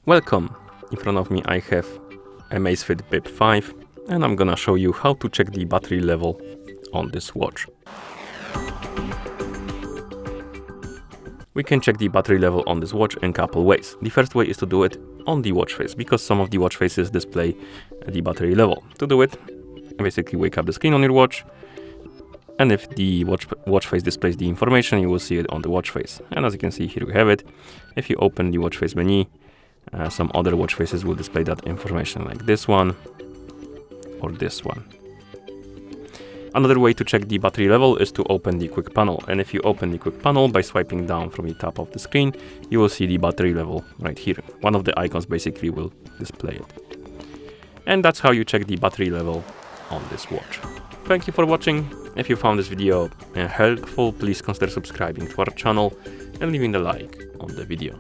Welcome! In front of me I have AMAZFIT Bip 5 and I'm gonna show you how to check the battery level on this watch. We can check the battery level on this watch in a couple ways. The first way is to do it on the watch face, because some of the watch faces display the battery level. To do it, basically wake up the screen on your watch, and if the watch face displays the information, you will see it on the watch face. And as you can see, here we have it. If you open the watch face menu, some other watch faces will display that information, like this one or this one. Another way to check the battery level is to open the quick panel. And if you open the quick panel by swiping down from the top of the screen, you will see the battery level right here. One of the icons basically will display it. And that's how you check the battery level on this watch. Thank you for watching. If you found this video helpful, please consider subscribing to our channel and leaving a like on the video.